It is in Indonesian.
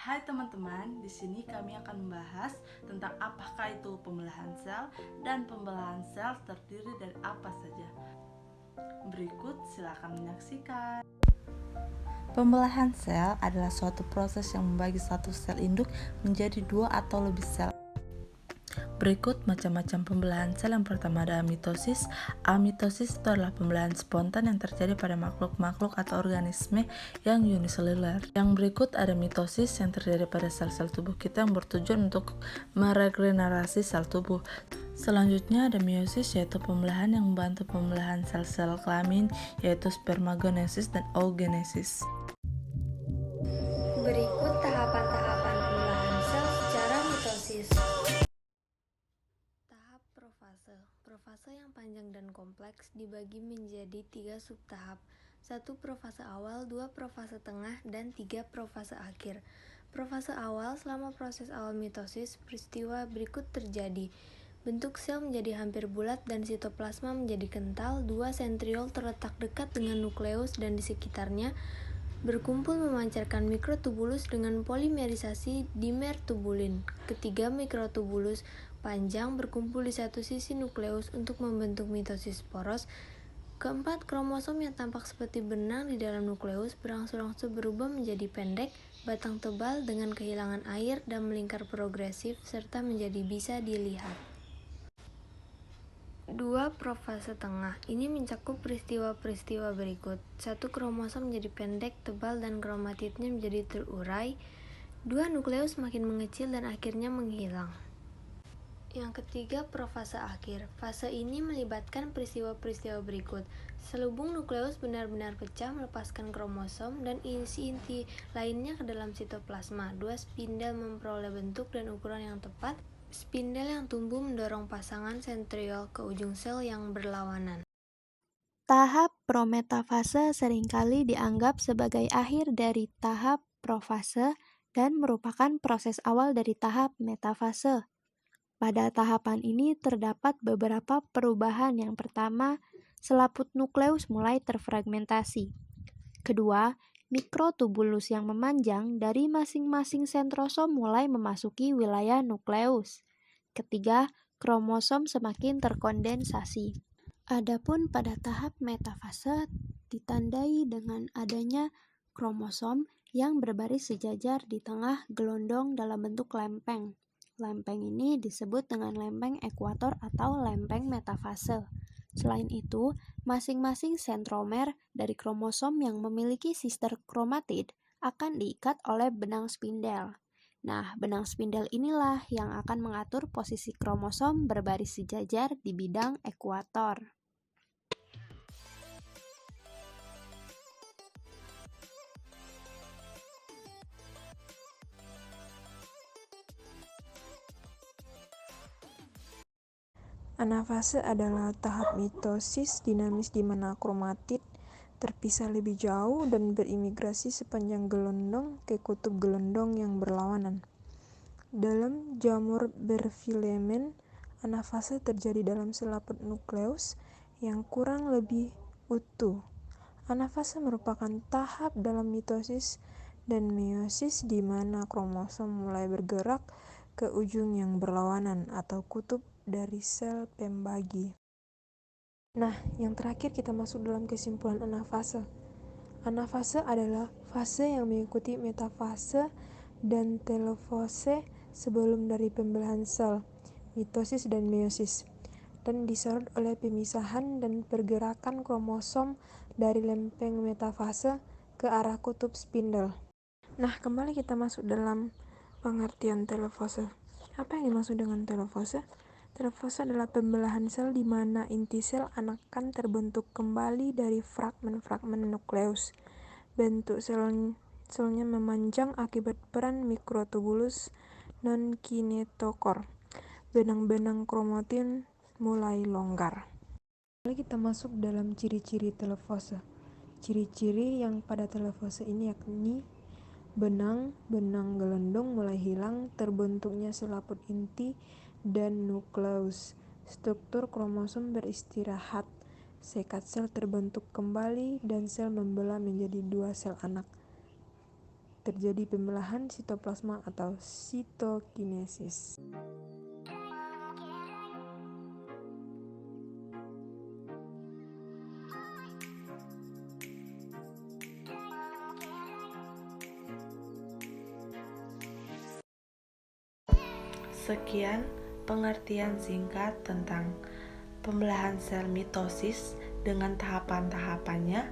Hai teman-teman, di sini kami akan membahas tentang apakah itu pembelahan sel dan pembelahan sel terdiri dari apa saja. Berikut silakan menyaksikan. Pembelahan sel adalah suatu proses yang membagi satu sel induk menjadi dua atau lebih sel. Berikut macam-macam pembelahan sel. Yang pertama ada mitosis. Amitosis itu adalah pembelahan spontan yang terjadi pada makhluk-makhluk atau organisme yang uniseluler. Yang berikut ada mitosis yang terjadi pada sel-sel tubuh kita yang bertujuan untuk meregenerasi sel tubuh. Selanjutnya ada meiosis, yaitu pembelahan yang membantu pembelahan sel-sel kelamin, yaitu spermagenesis dan oogenesis. Berikut tahapan-tahapan pembelahan sel secara mitosis. Tahap profase. Profase yang panjang dan kompleks dibagi menjadi 3 subtahap. 1 profase awal, 2 profase tengah, dan 3 profase akhir. Profase awal, selama proses awal mitosis, peristiwa berikut terjadi. Bentuk sel menjadi hampir bulat dan sitoplasma menjadi kental. 2 sentriol terletak dekat dengan nukleus dan di sekitarnya berkumpul memancarkan mikrotubulus dengan polimerisasi dimer-tubulin. Ketiga mikrotubulus panjang berkumpul di satu sisi nukleus untuk membentuk mitosis poros. Keempat, kromosom yang tampak seperti benang di dalam nukleus berangsur-angsur berubah menjadi pendek, batang tebal dengan kehilangan air dan melingkar progresif serta menjadi bisa dilihat. 2 profase tengah. Ini mencakup peristiwa-peristiwa berikut. 1. Kromosom menjadi pendek, tebal, dan kromatidnya menjadi terurai. 2. Nukleus makin mengecil dan akhirnya menghilang. Yang ketiga, profase akhir. Fase ini melibatkan peristiwa-peristiwa berikut. Selubung nukleus benar-benar pecah melepaskan kromosom dan isi inti lainnya ke dalam sitoplasma. 2. Spindel memperoleh bentuk dan ukuran yang tepat. Spindel yang tumbuh mendorong pasangan sentriol ke ujung sel yang berlawanan. Tahap prometafase seringkali dianggap sebagai akhir dari tahap profase dan merupakan proses awal dari tahap metafase. Pada tahapan ini terdapat beberapa perubahan. Yang pertama, selaput nukleus mulai terfragmentasi. Kedua, mikrotubulus yang memanjang dari masing-masing sentrosom mulai memasuki wilayah nukleus. Ketiga, kromosom semakin terkondensasi. Adapun pada tahap metafase ditandai dengan adanya kromosom yang berbaris sejajar di tengah gelondong dalam bentuk lempeng. Lempeng ini disebut dengan lempeng ekuator atau lempeng metafase. Selain itu, masing-masing sentromer dari kromosom yang memiliki sister kromatid akan diikat oleh benang spindel. Nah, benang spindel inilah yang akan mengatur posisi kromosom berbaris sejajar di bidang ekuator. Anafase adalah tahap mitosis dinamis di mana kromatid terpisah lebih jauh dan berimigrasi sepanjang gelondong ke kutub gelondong yang berlawanan. Dalam jamur berfilamen, anafase terjadi dalam selaput nukleus yang kurang lebih utuh. Anafase merupakan tahap dalam mitosis dan meiosis di mana kromosom mulai bergerak ke ujung yang berlawanan atau kutub dari sel pembagi. Nah, yang terakhir kita masuk dalam kesimpulan anafase. Anafase adalah fase yang mengikuti metafase dan telofase sebelum dari pembelahan sel, mitosis dan meiosis, dan disorot oleh pemisahan dan pergerakan kromosom dari lempeng metafase ke arah kutub spindel. Nah, kembali kita masuk dalam pengertian telofase. Apa yang dimaksud dengan telofase? Telofase adalah pembelahan sel di mana inti sel anakan terbentuk kembali dari fragmen-fragmen nukleus. Bentuk selnya memanjang akibat peran mikrotubulus non-kinetokor. Benang-benang kromatin mulai longgar. Lalu kita masuk dalam ciri-ciri telofase. Ciri-ciri yang pada telofase ini yakni benang gelondong mulai hilang, terbentuknya selaput inti dan nukleus. Struktur kromosom beristirahat, sekat sel terbentuk kembali dan sel membelah menjadi 2 sel anak. terjadi pembelahan sitoplasma atau sitokinesis. Sekian pengertian singkat tentang pembelahan sel mitosis dengan tahapan-tahapannya